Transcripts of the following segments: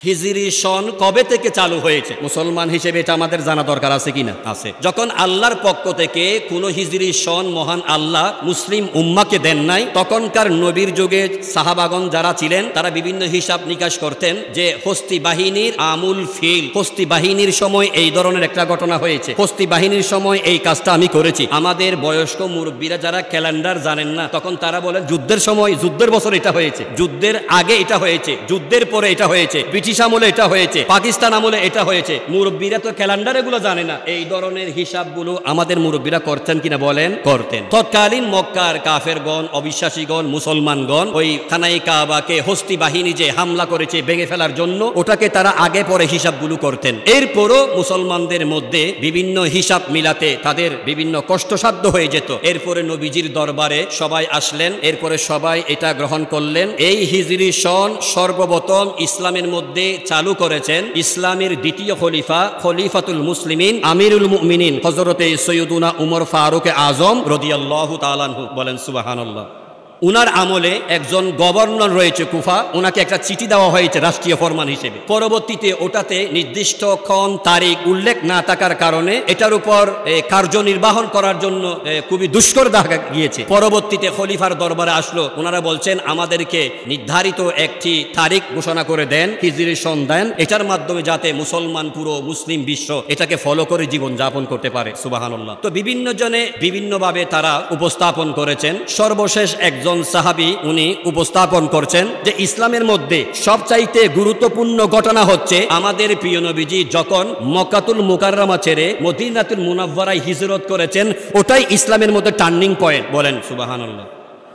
হিজরি সন কবে থেকে চালু হয়েছে মুসলমান হিসেবে এটা আমাদের জানা দরকার আছে কিনা? আছে। যখন আল্লাহর পক্ষ থেকে কোনো হিজরি সন মহান আল্লাহ মুসলিম উম্মাকে দেন নাই, তখনকার নবীর যুগে সাহাবাগণ যারা ছিলেন তারা বিভিন্ন হিসাব নিকাশ করতেন যে হস্তি বাহিনীর আমুল ফিল, হস্তি বাহিনীর সময় এই ধরনের একটা ঘটনা হয়েছে, হস্তি বাহিনীর সময় এই কাজটা আমি করেছি। আমাদের বয়স্ক মুরব্বীরা যারা ক্যালেন্ডার জানেন না, তখন তারা বলেন যুদ্ধের সময়, যুদ্ধের বছর এটা হয়েছে, যুদ্ধের আগে এটা হয়েছে, যুদ্ধের পরে এটা হয়েছে, ব্রিটিশ আমলে এটা হয়েছে, পাকিস্তান আমলে এটা হয়েছে। মুরব্বীরা তো ক্যালেন্ডার এগুলো জানে না। এই ধরনের হিসাবগুলো আমাদের মুরব্বীরা করতেন কিনা বলেন? করতেন। তৎকালীন মক্কার কাফেরগণ, অবিশ্বাসীগণ, মুসলমানগণ ওই খানায়ে কাবাকে হস্তি বাহিনী যে হামলা করেছে ভেঙে ফেলার জন্য, ওটাকে তারা আগে পরে হিসাবগুলো করতেন। এরপরও মুসলমানদের মধ্যে বিভিন্ন হিসাব মিলাতে তাদের বিভিন্ন কষ্টসাধ্য হয়ে যেত। এরপরে নবীজির দরবারে সবাই আসলেন, এরপরে সবাই এটা গ্রহণ করলেন। এই হিজরি সন সর্বপ্রথম ইসলামের মধ্যে চালু করেছেন ইসলামের দ্বিতীয় খলিফা, খলিফাতুল মুসলিমিন, আমিরুল মুমিনিন হযরতে সৈয়দুনা উমর ফারুক আজম রাদিয়াল্লাহু তাআলা আনহু। বলেন সুবহানাল্লাহ। উনার আমলে একজন গভর্নর রয়েছে কুফা, ওনাকে একটা চিঠি দেওয়া হয়েছে রাষ্ট্রীয় ফরমান হিসেবে। পরবর্তীতে ওটাতে নির্দিষ্ট ক্ষণ তারিখ উল্লেখ না থাকার কারণে এটার উপর কার্যনির্বাহন করার জন্য খুবই দুষ্কর দেখা গিয়েছে। পরবর্তীতে খলিফার দরবারে আসলো, ওনারা বলছেন আমাদেরকে নির্ধারিত একটি তারিখ ঘোষণা করে দেন, হিজরি সন দেন, এটার মাধ্যমে যাতে মুসলমান পুরো মুসলিম বিশ্ব এটাকে ফলো করে জীবন যাপন করতে পারে। সুবহানাল্লাহ। তো বিভিন্ন জনে বিভিন্নভাবে তারা উপস্থাপন করেছেন। সর্বশেষ একজন সাহাবী উনি উপস্থাপন করছেন যে ইসলামের মধ্যে সবচাইতে গুরুত্বপূর্ণ ঘটনা হচ্ছে আমাদের প্রিয় নবীজি যখন মক্কাতুল মুকাররমা ছেড়ে মদিনাতুল মুনাওয়ারায় হিজরত করেছেন, ওটাই ইসলামের মধ্যে টার্নিং পয়েন্ট। বলেন সুবহানাল্লাহ।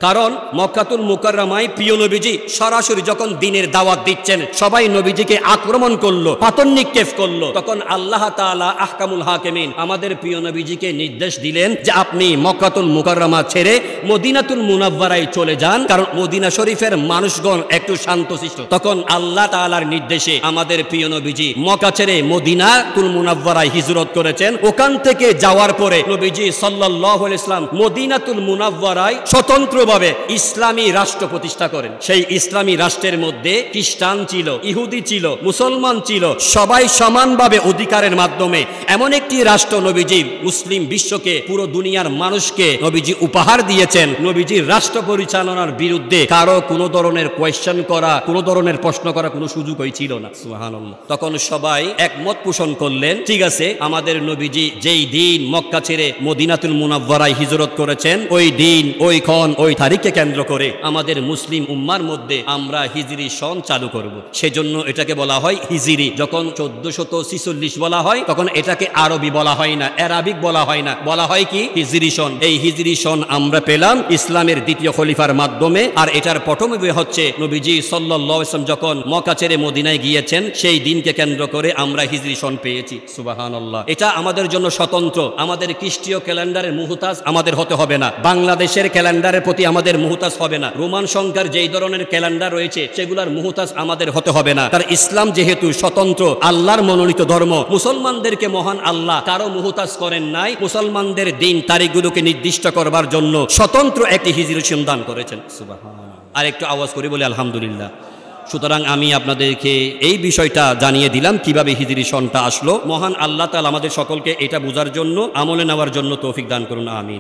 কারণ মক্কাতুল মুকাররমায় প্রিয় নবীজি সরাসরি যখন দ্বীনের দাওয়াত দিচ্ছেন, সবাই নবীজিকে আক্রমণ করলো, পাথর নিক্ষেপ করলো, তখন আল্লাহ তাআলা আহকামুল হাকিমিন আমাদের প্রিয় নবীজিকে নির্দেশ দিলেন যে আপনি মক্কাতুল মুকাররমা ছেড়ে মদিনাতুল মুনাওয়ারায় চলে যান, কারণ মদিনা শরীফের মানুষগণ একটু শান্তশিষ্ট। তখন আল্লাহ তাআলার নির্দেশে আমাদের প্রিয় নবীজি মক্কা ছেড়ে মদিনাতুল মুনাওয়ারায় হিজরত করেছেন। ওখান থেকে যাওয়ার পরে নবীজি সাল্লাল্লাহু আলাইহি ওয়াসাল্লাম মদিনাতুল মুনাওয়ারায় স্বতন্ত্র ইসলামী রাষ্ট্র প্রতিষ্ঠা করেন। সেই ইসলামী রাষ্ট্রের মধ্যে খ্রিস্টান ছিল, ইহুদি ছিল, মুসলমান ছিল, সবাই সমানভাবে অধিকারের মাধ্যমে এমন একটি রাষ্ট্র নবীজি মুসলিম বিশ্বকে, পুরো দুনিয়ার মানুষকে নবীজি উপহার দিয়েছেন। নবীজির রাষ্ট্র পরিচালনার বিরুদ্ধে কারো কোনো ধরনের কোয়েশ্চেন করা, কোনো ধরনের প্রশ্ন করা কোনো সুযোগই ছিল না। সুবহানাল্লাহ। তখন সবাই একমত পোষণ করলেন, ঠিক আছে, আমাদের নবীজি যেই দিন মক্কা ছেড়ে মদিনাতুল মুনাওয়ারায় হিজরত করেছেন, ওই দিন, ওই ক্ষণ, ওই তারিখকে কেন্দ্র করে আমাদের মুসলিম উম্মার মধ্যে আমরা হিজরি সন চালু করব। সেজন্য এটাকে বলা হয় হিজরি। যখন 1446 বলা হয়, তখন এটাকে আরবি বলা হয় না, আরাবিক বলা হয় না, বলা হয় কি হিজরি সন। এই হিজরি সন আমরা পেলাম ইসলামের দ্বিতীয় খলিফার মাধ্যমে। আর এটার পটভূমি হচ্ছে নবীজি সাল্লাল্লাহু আলাইহি ওয়াসাল্লাম যখন মক্কা ছেড়ে মদিনায় গিয়েছেন, সেই দিনকে কেন্দ্র করে আমরা হিজরি সন পেয়েছি। সুবহানাল্লাহ। এটা আমাদের জন্য স্বতন্ত্র। আমাদের খ্রিস্টীয় ক্যালেন্ডারের মুহতাজ আমাদের হতে হবে না, বাংলাদেশের ক্যালেন্ডারের প্রতি আমাদের মুহতাজ হবে না, রোমান সংখ্যার যেই ধরনের ক্যালেন্ডার রয়েছে সেগুলোর মুহতাজ আমাদের হতে হবে না। তার ইসলাম যেহেতু স্বতন্ত্র আল্লাহর মনোনীত ধর্ম, মুসলমানদেরকে মহান আল্লাহ কারো মুহতাজ করেন নাই, মুসলমানদের দিন তারিখগুলোকে নির্দিষ্ট করবার জন্য স্বতন্ত্র একটি হিজরি সন দান করেছেন। সুবহানাল্লাহ। আর একটু আওয়াজ করে বলি আলহামদুলিল্লাহ। সুতরাং আমি আপনাদেরকে এই বিষয়টা জানিয়ে দিলাম কিভাবে হিজরি সনটা আসলো। মহান আল্লাহ তাআলা আমাদের সকলকে এটা বোঝার জন্য, আমলে নেওয়ার জন্য তৌফিক দান করুন। আমিন।